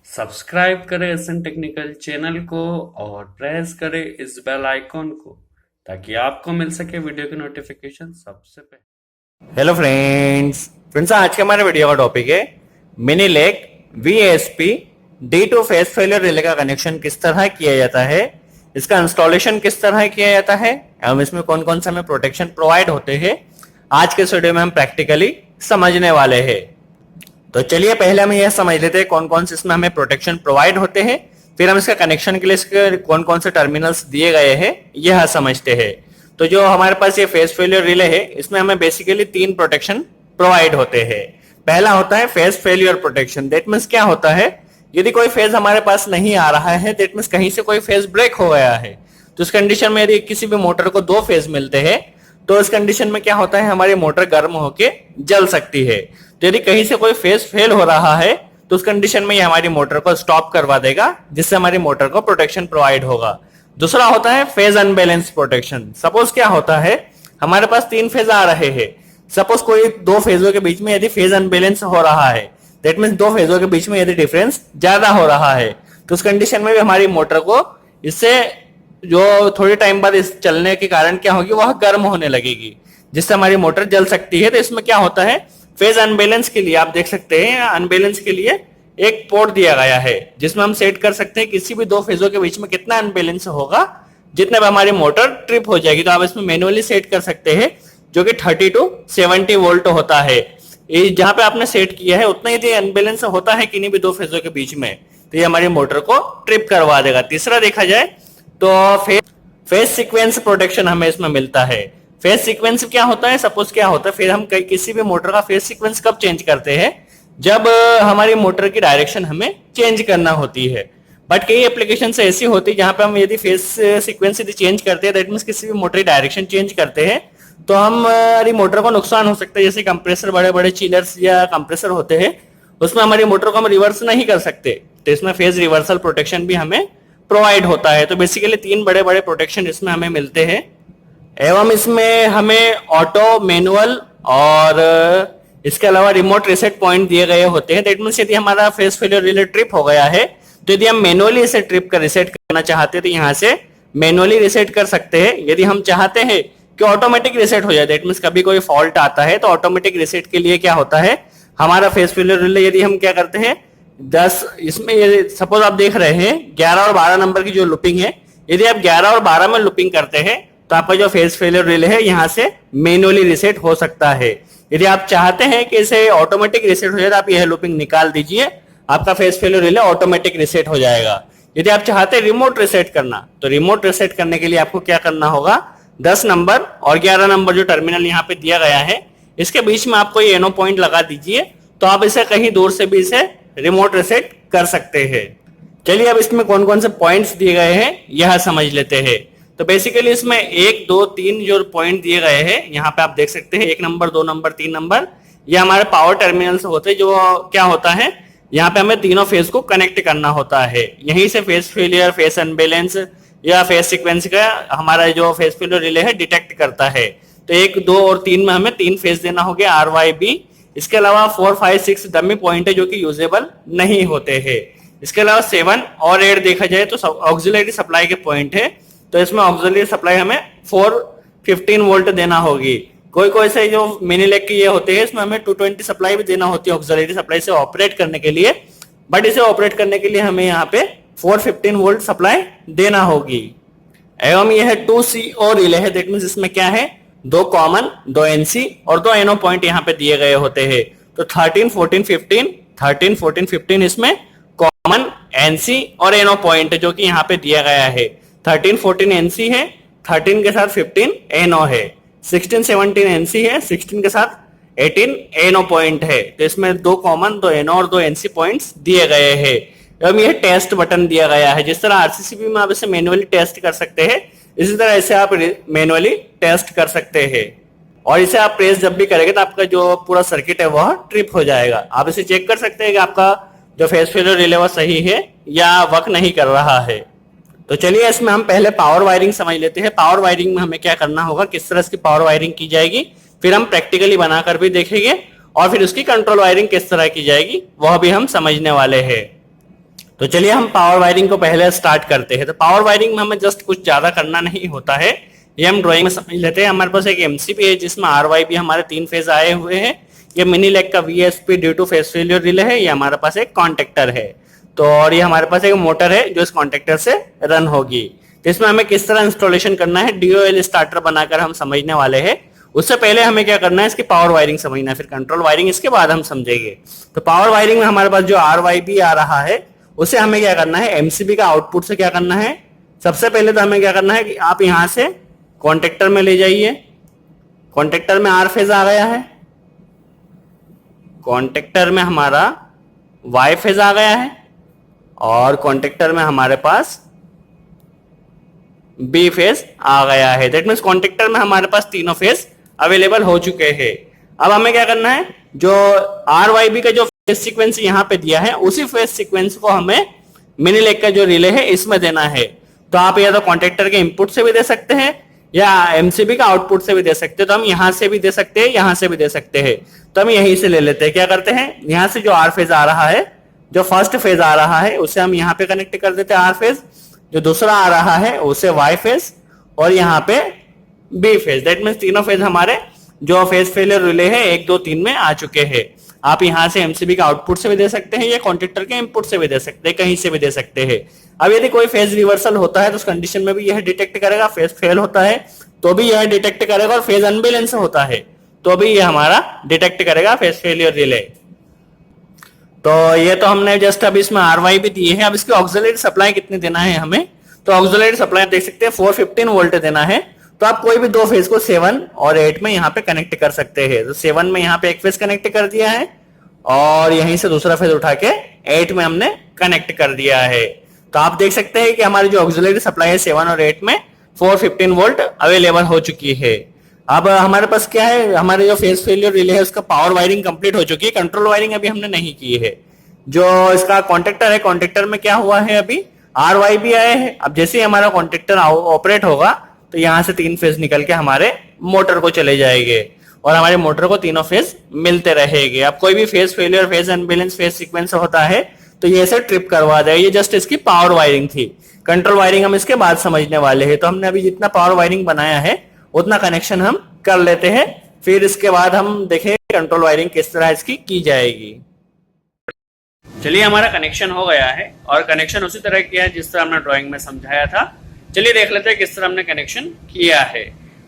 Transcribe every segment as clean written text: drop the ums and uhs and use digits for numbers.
Subscribe करें SN technical channel को और प्रेस करें इस बेल आइकॉन को ताकि आपको मिल सके वीडियो की नोटिफिकेशन सबसे पहले। हेलो फ्रेंड्स आज के हमारे वीडियो का टॉपिक है mini lake VSP D2 face failure relay का कनेक्शन किस तरह किया जाता है, इसका इंस्टॉलेशन किस तरह किया जाता है एवं इसमें कौन कौन से हमें प्रोटेक्शन प्रोवाइड होते हैं, आज के इस वीडियो में हम प्रैक्टिकली समझने वाले हैं। तो चलिए पहले हम यह समझ लेते हैं कौन कौन से इसमें हमें प्रोटेक्शन प्रोवाइड होते हैं, फिर हम इसका कनेक्शन के लिए इसके कौन कौन से टर्मिनल्स दिए गए हैं यह समझते हैं। तो जो हमारे पास ये फेस फेलियर रिले है इसमें हमें बेसिकली 3 प्रोटेक्शन प्रोवाइड होते हैं। पहला होता है face failure protection. That means क्या होता है, यदि कोई फेज हमारे पास नहीं आ रहा है, दैट मीन्स कहीं से कोई फेज ब्रेक हो गया है, तो इस कंडीशन में यदि किसी भी मोटर को 2 फेज मिलते हैं तो इस कंडीशन में क्या होता है, हमारी मोटर गर्म होके जल सकती है। तो यदि कहीं से कोई फेज फेल हो रहा है तो उस कंडीशन में ये हमारी मोटर को स्टॉप करवा देगा, जिससे हमारी मोटर को प्रोटेक्शन प्रोवाइड होगा। दूसरा होता है फेज अनबैलेंस प्रोटेक्शन। सपोज क्या होता है, हमारे पास 3 फेज आ रहे हैं, सपोज कोई 2 फेजों के बीच में यदि फेज अनबैलेंस हो रहा है, दैट मीन्स 2 फेजों के बीच में यदि डिफरेंस ज्यादा हो रहा है, तो उस कंडीशन में भी हमारी मोटर को इससे जो थोड़ी टाइम बाद इस चलने के कारण क्या होगी, वह गर्म होने लगेगी, जिससे हमारी मोटर जल सकती है। तो इसमें क्या होता है, फेज अनबैलेंस के लिए आप देख सकते हैं अनबैलेंस के लिए एक पोर्ट दिया गया है जिसमें हम सेट कर सकते हैं किसी भी 2 फेजों के बीच में कितना अनबैलेंस होगा, जितने में हमारी मोटर ट्रिप हो जाएगी। तो आप इसमें मैनुअली सेट कर सकते हैं, जो कि 30 to 70 वोल्ट होता है। जहां पे आपने सेट किया है उतना यदि अनबैलेंस होता है किन्हीं भी 2 फेजों के बीच में, तो ये हमारी मोटर को ट्रिप करवा देगा। तीसरा देखा जाए तो फेज सीक्वेंस प्रोटेक्शन हमें इसमें मिलता है। फेज सीक्वेंस क्या होता है, सपोज क्या होता है, फिर हम किसी भी मोटर का फेज सीक्वेंस कब चेंज करते हैं, जब हमारी मोटर की डायरेक्शन हमें चेंज करना होती है। बट कई एप्लीकेशन ऐसी होती है जहां पे हम यदि फेज सीक्वेंस यदि चेंज करते हैं, दैट मींस किसी भी मोटर की डायरेक्शन चेंज करते हैं, तो हमारी मोटर को नुकसान हो सकता है। जैसे कंप्रेसर, बड़े बड़े चिलर्स या कंप्रेसर होते हैं, उसमें हमारी मोटर को हम रिवर्स नहीं कर सकते, तो इसमें फेज रिवर्सल प्रोटेक्शन भी हमें प्रोवाइड होता है। तो बेसिकली 3 बड़े बड़े प्रोटेक्शन इसमें हमें मिलते हैं। एवं इसमें हमें ऑटो, मैनुअल और इसके अलावा रिमोट रीसेट पॉइंट दिए गए होते हैं। दैट मींस यदि हमारा फेज फेलियर रिले ट्रिप हो गया है, तो यदि हम मैनुअली इसे ट्रिप कर रीसेट करना चाहते हैं तो यहाँ से मैनुअली रीसेट कर सकते हैं। यदि हम चाहते हैं कि ऑटोमेटिक रीसेट हो जाए, दैट मींस कभी कोई फॉल्ट आता है तो ऑटोमेटिक रीसेट के लिए क्या होता है, हमारा फेज फेलियर रिले यदि हम क्या करते हैं 10, इसमें सपोज आप देख रहे हैं 11 और 12 नंबर की जो लूपिंग है, यदि आप 11 और 12 में लूपिंग करते हैं तो आपका जो फेज फेलियर रिले है यहाँ से मैनुअली रीसेट हो सकता है। यदि आप चाहते हैं कि इसे ऑटोमेटिक रीसेट हो जाए तो आप यह लूपिंग निकाल दीजिए, आपका phase failure relay automatic reset हो जाएगा। यदि आप चाहते हैं रिमोट रीसेट करना, तो रिमोट रीसेट करने के लिए आपको क्या करना होगा, 10 नंबर और 11 नंबर जो टर्मिनल यहाँ पे दिया गया है, इसके बीच में आपको ये एनो पॉइंट लगा दीजिए, तो आप इसे कहीं दूर से भी इसे रिमोट रीसेट कर सकते हैं। चलिए अब इसमें कौन कौन से पॉइंट्स दिए गए हैं यह समझ लेते हैं। तो बेसिकली इसमें 1 2 3 जो पॉइंट दिए गए हैं यहाँ पे आप देख सकते हैं, 1 नंबर, 2 नंबर, 3 नंबर, ये हमारे पावर टर्मिनल्स होते हैं। जो क्या होता है, यहाँ पे हमें तीनों फेज को कनेक्ट करना होता है। यहीं से फेज फेलियर, फेज अनबैलेंस या फेज सीक्वेंस का हमारा जो फेज फेलियर रिले है डिटेक्ट करता है। तो 1 2 और 3 में हमें 3 फेज देना हो गया, RYB। इसके अलावा 4 5 6 डमी पॉइंट है जो कि यूजेबल नहीं होते हैं। इसके अलावा 7 और 8 देखा जाए तो ऑक्सिलरी सप्लाई के पॉइंट है, तो इसमें ऑक्सिलरी सप्लाई हमें 415 वोल्ट देना होगी। कोई कोई से जो मिनी लेग की ये होते हैं इसमें हमें 220 सप्लाई भी देना होती है ऑक्सिलरी सप्लाई से ऑपरेट करने के लिए, बट इसे ऑपरेट करने के लिए हमें यहाँ पे 415 वोल्ट सप्लाई देना होगी। एवं यह 2CO रिले है, दैट मींस इसमें क्या है, 2 कॉमन, 2 NC और 2 एनो पॉइंट यहाँ पे दिए गए होते हैं। तो 13 14 15 इसमें कॉमन, NC और एनो पॉइंट जो कि यहाँ पे दिया गया है। 13 14 NC है, 13 के साथ 15 एनो है, 16 17 NC है, 16 के साथ 18 एनो पॉइंट है। तो इसमें 2 कॉमन, 2 एनो और 2 NC पॉइंट्स दिए गए हैं। एवं यह टेस्ट बटन दिया गया है। जिस तरह RCCB में आप इसे मैनुअली टेस्ट कर सकते हैं, इसी तरह इसे आप मैनुअली टेस्ट कर सकते हैं। और इसे आप प्रेस जब भी करेंगे तो आपका जो पूरा सर्किट है वह ट्रिप हो जाएगा। आप इसे चेक कर सकते हैं कि आपका जो फेज फेलियर रिले वो सही है या वर्क नहीं कर रहा है। तो चलिए इसमें हम पहले पावर वायरिंग समझ लेते हैं। पावर वायरिंग में हमें क्या करना होगा, किस तरह इसकी पावर वायरिंग की जाएगी, फिर हम प्रैक्टिकली बनाकर भी देखेंगे और फिर उसकी कंट्रोल वायरिंग किस तरह की जाएगी वह भी हम समझने वाले हैं। तो चलिए हम पावर वायरिंग को पहले स्टार्ट करते हैं। तो पावर वायरिंग में हमें जस्ट कुछ ज्यादा करना नहीं होता है, ये हम ड्राइंग में समझ लेते हैं। हमारे पास एक एमसीबी है जिसमें आरवाईबी हमारे 3 फेज आए हुए हैं। ये मिनी लेग का VSP due two phase failure relay है। ये हमारे पास एक कॉन्टेक्टर है, तो और ये हमारे पास एक मोटर है जो इस कॉन्टेक्टर से रन होगी। तो इसमें हमें किस तरह इंस्टॉलेशन करना है डीओएल स्टार्टर बनाकर हम समझने वाले हैं। उससे पहले हमें क्या करना है, इसकी पावर वायरिंग समझना है, फिर कंट्रोल वायरिंग इसके बाद हम समझेंगे। तो पावर वायरिंग में हमारे पास जो आरवाईबी आ रहा है उसे हमें क्या करना है, एमसीबी का आउटपुट से क्या करना है। सबसे पहले तो हमें क्या करना है कि आप यहां से कॉन्टेक्टर में ले जाइए। कॉन्टेक्टर में आर फेज आ गया है, कॉन्टेक्टर में हमारा वाई फेज आ गया है, और कॉन्टेक्टर में हमारे पास बी फेज आ गया है। दैट मीन्स कॉन्टेक्टर में हमारे पास तीनों फेज अवेलेबल हो चुके हैं। अब हमें क्या करना है, जो आरवाईबी का जो फेज सीक्वेंस यहाँ पे दिया है उसी फेज सीक्वेंस को हमें मिनी लेग का जो रिले है इसमें देना है। तो आप या तो कॉन्टेक्टर के इनपुट से भी दे सकते हैं या एमसीबी का आउटपुट से भी दे सकते हैं। तो हम यहां से भी दे सकते हैं, यहां से भी दे सकते हैं। तो हम यहीं से ले लेते हैं। क्या करते हैं, यहां से जो आर फेज आ रहा है, जो फर्स्ट फेज आ रहा है उसे हम यहाँ पे कनेक्ट कर देते हैं आर फेज, जो दूसरा आ रहा है उसे वाई फेज, और यहाँ पे बी फेज। दैट मीन्स तीनों फेज हमारे जो फेज फेलियर रिले है 1 2 3 में आ चुके हैं। आप यहां से एमसीबी का आउटपुट से भी दे सकते हैं या कॉन्टेक्टर के इनपुट से भी दे सकते हैं, कहीं से भी दे सकते हैं। अब यदि कोई फेज रिवर्सल होता है तो उस कंडीशन में भी यह डिटेक्ट करेगा। फेज फेल होता है तो भी यह डिटेक्ट करेगा, और फेज अनबैलेंस होता है तो भी यह हमारा डिटेक्ट करेगा फेज फेलियर रिले। तो ये तो हमने जस्ट अब इसमें आरवाई भी दिए हैं। अब इसकी ऑक्सिलरी सप्लाई कितनी देना है हमें, तो ऑक्सिलरी सप्लाई देख सकते हैं 415 वोल्ट देना है। तो आप कोई भी 2 फेज को 7 और 8 में यहाँ पे कनेक्ट कर सकते हैं। तो 7 में यहाँ पे एक फेज कनेक्ट कर दिया है, और यहीं से दूसरा फेज उठा के 8 में हमने कनेक्ट कर दिया है। तो आप देख सकते हैं कि हमारी जो ऑक्सिलरी सप्लाई है 7 और 8 में 415 वोल्ट अवेलेबल हो चुकी है। अब हमारे पास क्या है, हमारे जो फेज फेलियर रिले है उसका पावर वायरिंग कंप्लीट हो चुकी है। कंट्रोल वायरिंग अभी हमने नहीं की है। जो इसका कॉन्टेक्टर है, कॉन्टेक्टर में क्या हुआ है, अभी आरवाईबी आए हैं। अब जैसे ही हमारा कॉन्टेक्टर ऑपरेट होगा तो यहाँ से 3 फेज निकल के हमारे मोटर को चले जाएंगे, और हमारे मोटर को तीनों फेज मिलते रहेंगे। अब कोई भी phase failure, phase unbalance, phase sequence होता है तो ये ऐसे ट्रिप करवा दे। ये जस्ट इसकी पावर वायरिंग थी। कंट्रोल वायरिंग हम इसके बाद समझने वाले हैं। तो हमने अभी जितना पावर वायरिंग बनाया है उतना कनेक्शन हम कर लेते हैं, फिर इसके बाद हम देखें कंट्रोल वायरिंग किस तरह इसकी की जाएगी। चलिए हमारा कनेक्शन हो गया है, और कनेक्शन उसी तरह किया है जिस तरह हमने ड्राइंग में समझाया था। चलिए देख लेते हैं किस तरह हमने कनेक्शन किया है।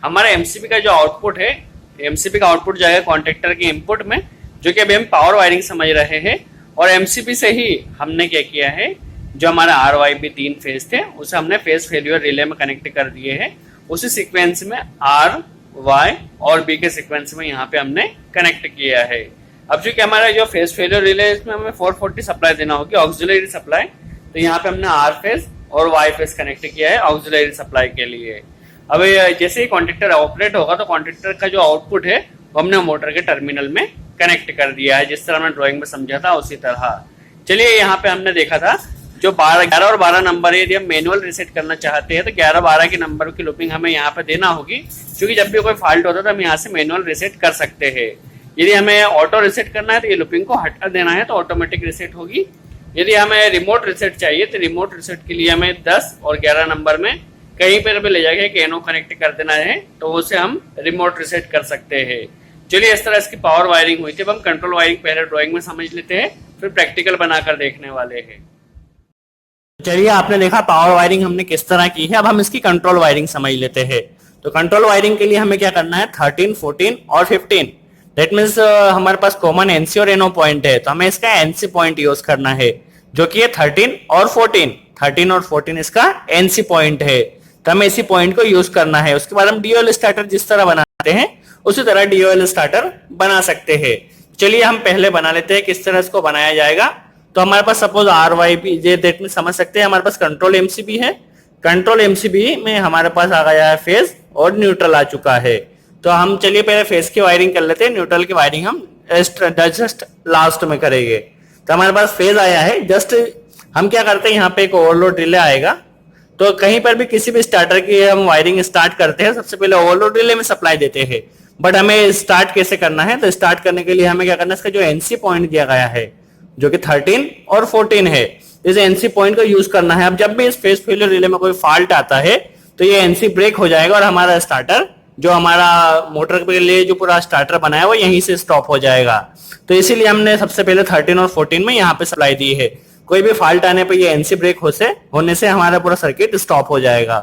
हमारा एमसीबी का जो आउटपुट है, एमसीबी का आउटपुट जाएगा कॉन्टेक्टर के इनपुट में, जो कि अभी हम पावर वायरिंग समझ रहे हैं। और एमसीबी से ही हमने क्या किया है, जो हमारा आरवाईबी 3 फेज थे उसे हमने फेज फेलियर रिले में कनेक्ट कर दिए हैं। उसी सीक्वेंस में आर, वाई और बी के सीक्वेंस में यहाँ पे हमने कनेक्ट किया है। अब चूंकि हमारा जो फेज फेलियर रिले है इसमें हमें 440 सप्लाई देना होगी, ऑक्सिलरी सप्लाई। तो यहाँ पे हमने आर फेज और वाई फेज कनेक्ट किया है ऑक्सिलरी सप्लाई के लिए। अब जैसे ही कॉन्टेक्टर ऑपरेट होगा तो कॉन्टेक्टर का जो आउटपुट है वो हमने मोटर के टर्मिनल में कनेक्ट कर दिया है, जिस तरह हमने ड्राइंग में समझा था उसी तरह। चलिए यहाँ पे हमने देखा था जो 11 और 12 नंबर है, यदि हम मैनुअल रीसेट करना चाहते हैं तो 11-12 के नंबर की लूपिंग हमें यहाँ पे देना होगी, क्योंकि जब भी कोई फॉल्ट होता है तो हम यहाँ से मैनुअल रीसेट कर सकते हैं। यदि हमें ऑटो रीसेट करना है तो ये लूपिंग को हटा देना है तो ऑटोमेटिक रीसेट होगी। यदि हमें रिमोट रीसेट चाहिए तो रिमोट रीसेट के लिए हमें 10 और 11 नंबर में कहीं पर भी ले जाके केनो कनेक्ट कर देना है, तो उसे हम रिमोट रीसेट कर सकते हैं। चलिए इस तरह इसकी पावर वायरिंग हुई थी। अब हम कंट्रोल वायरिंग पहले ड्राइंग में समझ लेते हैं, फिर प्रैक्टिकल बनाकर देखने वाले हैं। चलिए आपने देखा पावर वायरिंग हमने किस तरह की है। अब हम इसकी कंट्रोल वायरिंग समझ लेते हैं। तो कंट्रोल वायरिंग के लिए हमें क्या करना है, 13, 14 और 15। दैट मीन्स हमारे पास कॉमन एनसी और एनओ पॉइंट है, तो हमें इसका एनसी पॉइंट यूज करना है, जो कि है 13 और 14। 13 और 14 इसका एनसी पॉइंट है, तो हमें इसी पॉइंट को यूज करना है। उसके बाद हम डीओएल स्टार्टर जिस तरह बनाते हैं उसी तरह डीओएल स्टार्टर बना सकते हैं। चलिए हम पहले बना लेते हैं किस तरह इसको बनाया जाएगा। तो हमारे पास सपोज आरवाईबी ये डेट में समझ सकते हैं, हमारे पास कंट्रोल एमसीबी है। कंट्रोल एमसीबी में हमारे पास आ गया है फेज और न्यूट्रल आ चुका है। तो हम चलिए पहले फेज की वायरिंग कर लेते हैं, न्यूट्रल की वायरिंग हम जस्ट लास्ट में करेंगे। तो हमारे पास फेज आया है, जस्ट हम क्या करते हैं, यहाँ पे एक ओवरलोड रिले आएगा। तो कहीं पर भी किसी भी स्टार्टर की हम वायरिंग स्टार्ट करते हैं, सबसे पहले ओवरलोड रिले में सप्लाई देते हैं। बट हमें स्टार्ट कैसे करना है, तो स्टार्ट करने के लिए हमें क्या करना है, इसका जो एनसी पॉइंट दिया गया है जो कि 13 और 14 है, इस एनसी पॉइंट को यूज करना है। अब जब भी इस फेज फेलियर रिले में कोई फॉल्ट आता है तो ये एनसी ब्रेक हो जाएगा और हमारा स्टार्टर, जो हमारा मोटर के लिए जो पूरा स्टार्टर बनाया वो यहीं से स्टॉप हो जाएगा। तो इसीलिए हमने सबसे पहले 13 और 14 में यहाँ पे सप्लाई दी है। कोई भी फॉल्ट आने पर ये एनसी ब्रेक होने से हमारा पूरा सर्किट स्टॉप हो जाएगा।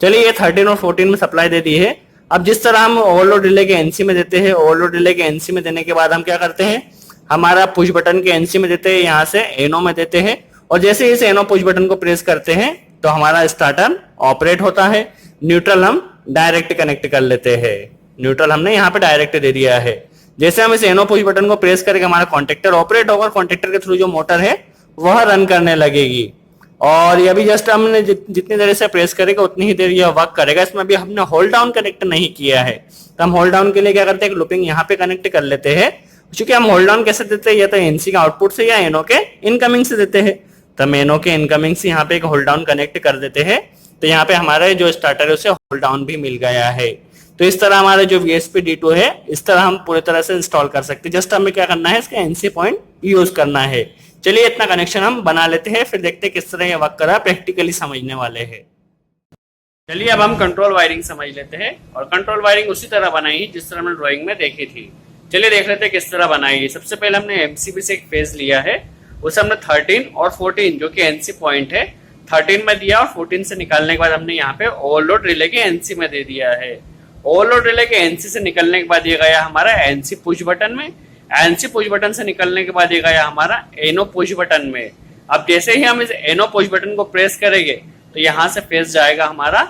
चलिए ये 13 और 14 में सप्लाई दे दी है। अब जिस तरह हम ओवरलोड रिले के एनसी में देते हैं, ओवरलोड रिले के एनसी में देने के बाद हम क्या करते हैं, हमारा पुश बटन के एनसी में देते हैं, यहाँ से एनो में देते हैं, और जैसे इस एनो पुश बटन को प्रेस करते हैं तो हमारा स्टार्टर ऑपरेट होता है। न्यूट्रल हम डायरेक्ट कनेक्ट कर लेते हैं। न्यूट्रल हमने यहाँ पे डायरेक्ट दे दिया है। जैसे हम इस एनो पुश बटन को प्रेस करके हमारा कॉन्टेक्टर ऑपरेट होगा, कॉन्टेक्टर के थ्रू जो मोटर है वह रन करने लगेगी। और ये अभी जस्ट हमने जितनी देर से प्रेस करेगा उतनी ही देर यह वर्क करेगा। इसमें अभी हमने होल्ड डाउन कनेक्ट नहीं किया है, तो हम होल्ड डाउन के लिए क्या करते हैं, लूपिंग यहाँ पे कनेक्ट कर लेते हैं। क्योंकि हम होल्ड डाउन कैसे देते हैं, या तो एनसी के आउटपुट से या एनो के इनकमिंग से देते हैं। तो हम एनो के इनकमिंग से यहाँ पे एक होल्ड डाउन कनेक्ट कर देते हैं, तो यहाँ पे हमारे जो स्टार्टर है उसे होल्ड डाउन भी मिल गया है। तो इस तरह हमारा जो VSP D2 है इस तरह हम पूरी तरह से इंस्टॉल कर सकते हैं। जस्ट हमें क्या करना है, इसका एनसी पॉइंट यूज करना है। चलिए इतना कनेक्शन हम बना लेते हैं, फिर देखते हैं किस तरह ये वर्क कर रहा है, प्रैक्टिकली समझने वाले हैं। चलिए अब हम कंट्रोल वायरिंग समझ लेते हैं, और कंट्रोल वायरिंग उसी तरह बनाई जिस तरह हमने ड्राइंग में देखी थी। चलिए देख लेते हैं किस तरह बनाई है। सबसे पहले हमने MCB से एक फेज लिया है, उसे हमने 13 और 14 जो कि NC पॉइंट है 13 में दिया, और 14 से निकालने के बाद हमने यहाँ पे ओवरलोड रिले के NC में दे दिया है। ओवरलोड रिले के NC से निकलने के बाद ये गया हमारा NC पुश बटन में, NC पुश बटन से निकलने के बाद ये गया हमारा एनो पुश बटन में। अब जैसे ही हम इस एनो पुश बटन को प्रेस करेंगे तो यहाँ से फेज जाएगा हमारा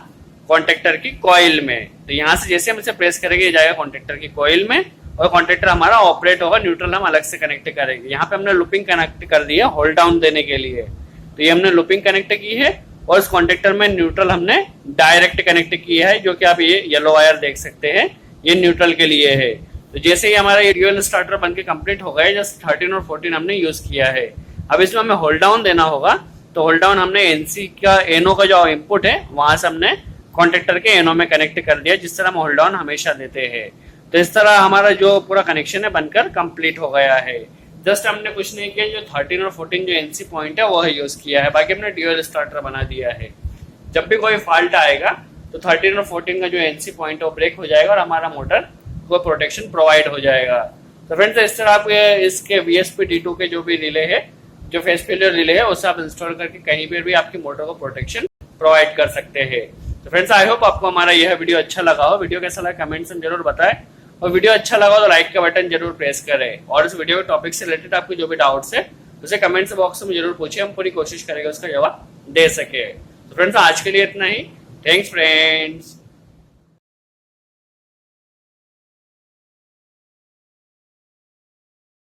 कॉन्टेक्टर की कॉइल में। तो यहाँ से जैसे हम इसे प्रेस करेंगे ये जाएगा कॉन्टेक्टर की कॉइल में, और कॉन्टेक्टर हमारा ऑपरेट होगा। न्यूट्रल हम अलग से कनेक्ट करेंगे। यहाँ पे हमने लूपिंग कनेक्ट कर दी है होल्ड डाउन देने के लिए। तो ये हमने लूपिंग कनेक्ट की है, और इस कॉन्टेक्टर में न्यूट्रल हमने डायरेक्ट कनेक्ट किया है, जो कि आप ये येलो वायर देख सकते हैं, ये न्यूट्रल के लिए है। तो जैसे ही हमारा ये ड्यूअल स्टार्टर बनके कंप्लीट हो गया, जस्ट 13 और 14 हमने यूज किया है। अब इसमें हमें होल्ड डाउन देना होगा, तो होल्ड डाउन हमने एनसी का एनो का जो इनपुट है वहां से हमने कॉन्टेक्टर के एनो में कनेक्ट कर दिया, जिस तरह हम होल्ड डाउन हमेशा देते हैं। तो इस तरह हमारा जो पूरा कनेक्शन है बनकर कंप्लीट हो गया है। जस्ट हमने कुछ नहीं किया, जो 13 और 14 जो एनसी पॉइंट है वो यूज किया है, बाकी हमने ड्यूअल स्टार्टर बना दिया है। जब भी कोई फॉल्ट आएगा तो 13 और 14 का जो एनसी पॉइंट है वो ब्रेक हो जाएगा और हमारा मोटर को प्रोटेक्शन प्रोवाइड हो जाएगा। तो फ्रेंड्स इस तरह आप इसके VSP D2 के जो भी रिले है, जो फेज फेलियर रिले है, उसे आप इंस्टॉल करके कहीं पर भी आपकी मोटर को प्रोटेक्शन प्रोवाइड कर सकते हैं। तो फ्रेंड्स आई होप आपको हमारा यह वीडियो अच्छा लगा हो। वीडियो कैसा लगा कमेंट्स में जरूर बताएं, और वीडियो अच्छा लगा तो लाइक का बटन जरूर प्रेस करें। और इस वीडियो के टॉपिक से रिलेटेड आपके जो भी डाउट्स है उसे कमेंट्स बॉक्स में जरूर पूछिए, हम पूरी कोशिश करेंगे उसका जवाब दे सके। तो फ्रेंड्स आज के लिए इतना ही। Thanks friends.